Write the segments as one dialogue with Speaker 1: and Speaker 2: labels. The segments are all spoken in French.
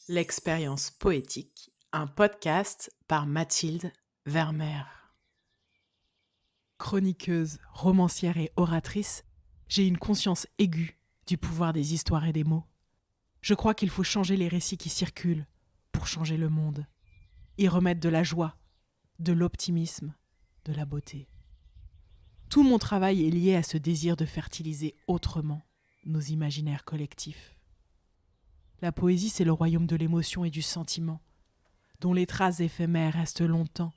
Speaker 1: L'expérience poétique, un podcast par Mathilde Vermeer. Chroniqueuse, romancière et oratrice, j'ai une conscience aiguë du pouvoir des histoires et des mots. Je crois qu'il faut changer les récits qui circulent pour changer le monde, y remettre de la joie, de l'optimisme, de la beauté. Tout mon travail est lié à ce désir de fertiliser autrement nos imaginaires collectifs. La poésie, c'est le royaume de l'émotion et du sentiment, dont les traces éphémères restent longtemps.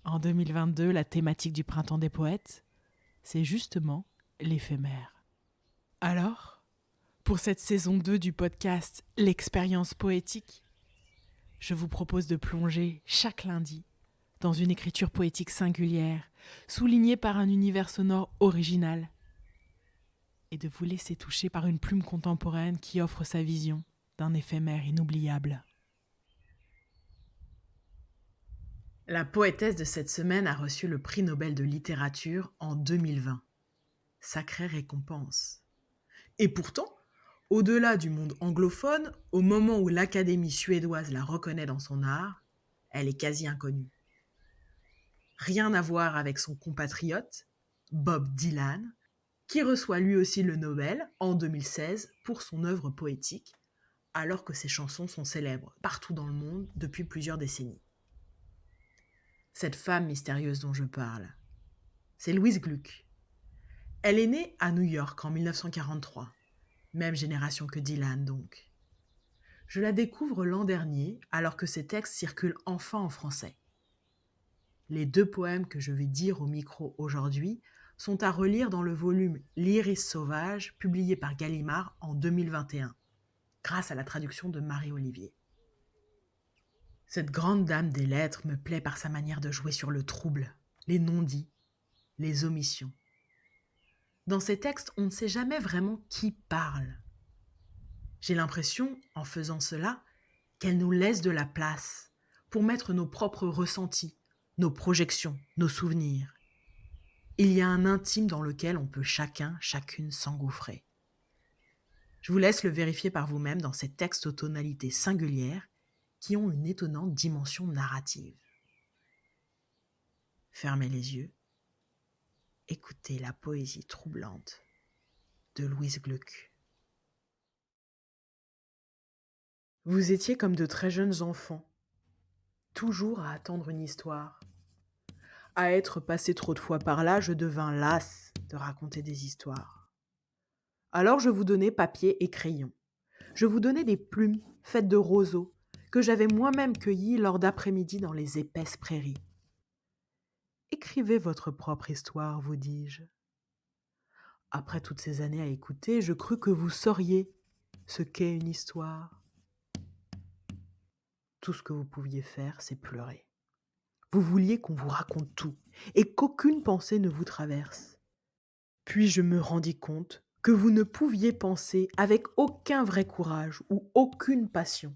Speaker 1: En 2022, la thématique du Printemps des poètes, c'est justement l'éphémère. Alors, pour cette saison 2 du podcast L'expérience poétique, je vous propose de plonger chaque lundi dans une écriture poétique singulière, soulignée par un univers sonore original, et de vous laisser toucher par une plume contemporaine qui offre sa vision d'un éphémère inoubliable. La poétesse de cette semaine a reçu le prix Nobel de littérature en 2020. Sacrée récompense. Et pourtant, au-delà du monde anglophone, au moment où l'Académie suédoise la reconnaît dans son art, elle est quasi inconnue. Rien à voir avec son compatriote, Bob Dylan, qui reçoit lui aussi le Nobel en 2016 pour son œuvre poétique, alors que ses chansons sont célèbres partout dans le monde depuis plusieurs décennies. Cette femme mystérieuse dont je parle, c'est Louise Gluck. Elle est née à New York en 1943, même génération que Dylan donc. Je la découvre l'an dernier alors que ses textes circulent enfin en français. Les 2 poèmes que je vais dire au micro aujourd'hui sont à relire dans le volume L'Iris sauvage publié par Gallimard en 2021, grâce à la traduction de Marie-Olivier. Cette grande dame des lettres me plaît par sa manière de jouer sur le trouble, les non-dits, les omissions. Dans ses textes, on ne sait jamais vraiment qui parle. J'ai l'impression, en faisant cela, qu'elle nous laisse de la place pour mettre nos propres ressentis, nos projections, nos souvenirs. Il y a un intime dans lequel on peut chacune s'engouffrer. Je vous laisse le vérifier par vous-même dans ces textes aux tonalités singulières qui ont une étonnante dimension narrative. Fermez les yeux, écoutez la poésie troublante de Louise Gluck. Vous étiez comme de très jeunes enfants, toujours à attendre une histoire. À être passé trop de fois par là, je devins lasse de raconter des histoires. Alors je vous donnais papier et crayon. Je vous donnais des plumes faites de roseaux que j'avais moi-même cueillis lors d'après-midi dans les épaisses prairies. Écrivez votre propre histoire, vous dis-je. Après toutes ces années à écouter, je crus que vous sauriez ce qu'est une histoire. Tout ce que vous pouviez faire, c'est pleurer. Vous vouliez qu'on vous raconte tout et qu'aucune pensée ne vous traverse. Puis je me rendis compte que vous ne pouviez penser avec aucun vrai courage ou aucune passion.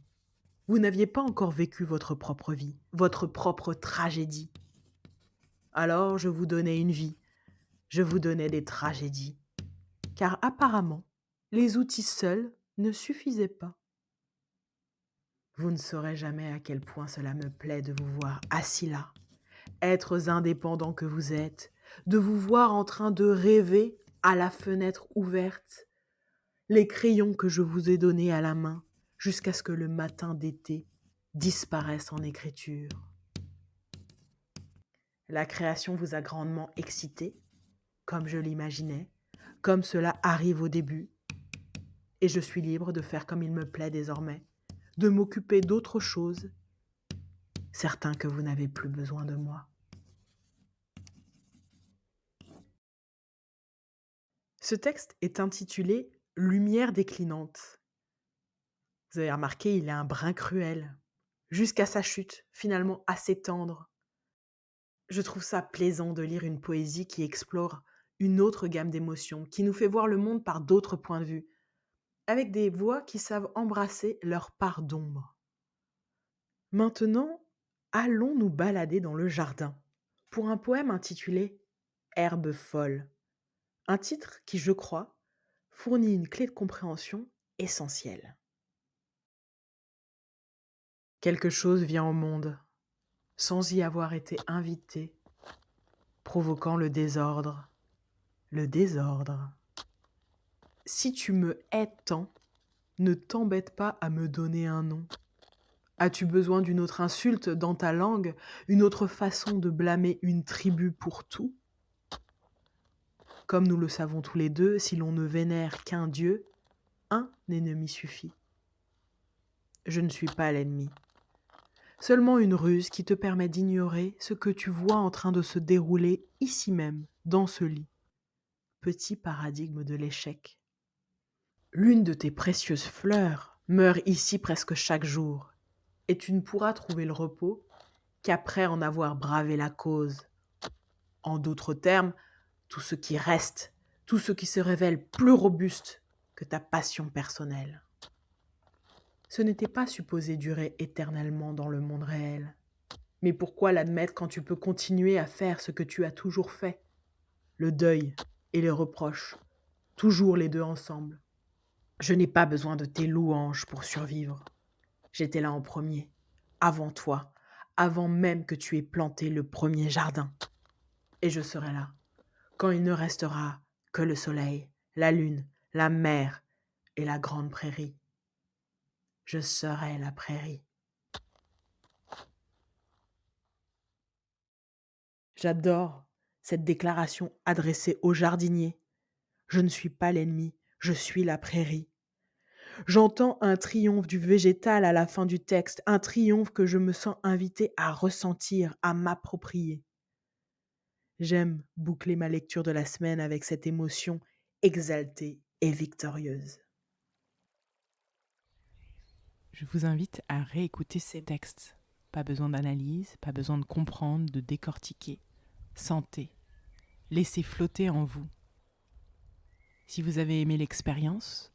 Speaker 1: Vous n'aviez pas encore vécu votre propre vie, votre propre tragédie. Alors je vous donnais une vie, je vous donnais des tragédies, car apparemment, les outils seuls ne suffisaient pas. Vous ne saurez jamais à quel point cela me plaît de vous voir assis là, êtres indépendants que vous êtes, de vous voir en train de rêver à la fenêtre ouverte, les crayons que je vous ai donnés à la main, jusqu'à ce que le matin d'été disparaisse en écriture. La création vous a grandement excité, comme je l'imaginais, comme cela arrive au début, et je suis libre de faire comme il me plaît désormais, de m'occuper d'autre chose, certain que vous n'avez plus besoin de moi. Ce texte est intitulé « Lumière déclinante ». Vous avez remarqué, il est un brin cruel, jusqu'à sa chute, finalement assez tendre. Je trouve ça plaisant de lire une poésie qui explore une autre gamme d'émotions, qui nous fait voir le monde par d'autres points de vue, avec des voix qui savent embrasser leur part d'ombre. Maintenant, allons nous balader dans le jardin pour un poème intitulé Herbe folle, un titre qui, je crois, fournit une clé de compréhension essentielle. Quelque chose vient au monde, sans y avoir été invité, provoquant le désordre. Le désordre. Si tu me hais tant, ne t'embête pas à me donner un nom. As-tu besoin d'une autre insulte dans ta langue, une autre façon de blâmer une tribu pour tout? Comme nous le savons tous les deux, si l'on ne vénère qu'un dieu, un ennemi suffit. Je ne suis pas l'ennemi. Seulement une ruse qui te permet d'ignorer ce que tu vois en train de se dérouler ici même, dans ce lit. Petit paradigme de l'échec. L'une de tes précieuses fleurs meurt ici presque chaque jour, et tu ne pourras trouver le repos qu'après en avoir bravé la cause. En d'autres termes, tout ce qui reste, tout ce qui se révèle plus robuste que ta passion personnelle. Ce n'était pas supposé durer éternellement dans le monde réel. Mais pourquoi l'admettre quand tu peux continuer à faire ce que tu as toujours fait? Le deuil et les reproches, toujours les deux ensemble. Je n'ai pas besoin de tes louanges pour survivre. J'étais là en premier, avant toi, avant même que tu aies planté le premier jardin. Et je serai là, quand il ne restera que le soleil, la lune, la mer et la grande prairie. Je serai la prairie. J'adore cette déclaration adressée aux jardiniers. Je ne suis pas l'ennemi, je suis la prairie. J'entends un triomphe du végétal à la fin du texte, un triomphe que je me sens invité à ressentir, à m'approprier. J'aime boucler ma lecture de la semaine avec cette émotion exaltée et victorieuse.
Speaker 2: Je vous invite à réécouter ces textes. Pas besoin d'analyse, pas besoin de comprendre, de décortiquer. Sentez, laissez flotter en vous. Si vous avez aimé l'expérience,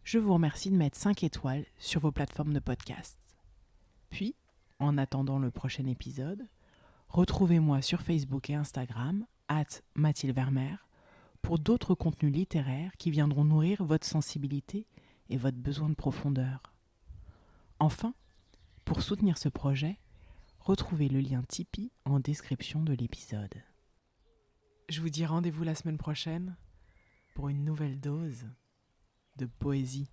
Speaker 2: je vous remercie de mettre 5 étoiles sur vos plateformes de podcast. Puis, en attendant le prochain épisode, retrouvez-moi sur Facebook et Instagram, @MathildeVermeer, pour d'autres contenus littéraires qui viendront nourrir votre sensibilité et votre besoin de profondeur. Enfin, pour soutenir ce projet, retrouvez le lien Tipeee en description de l'épisode. Je vous dis rendez-vous la semaine prochaine pour une nouvelle dose de poésie.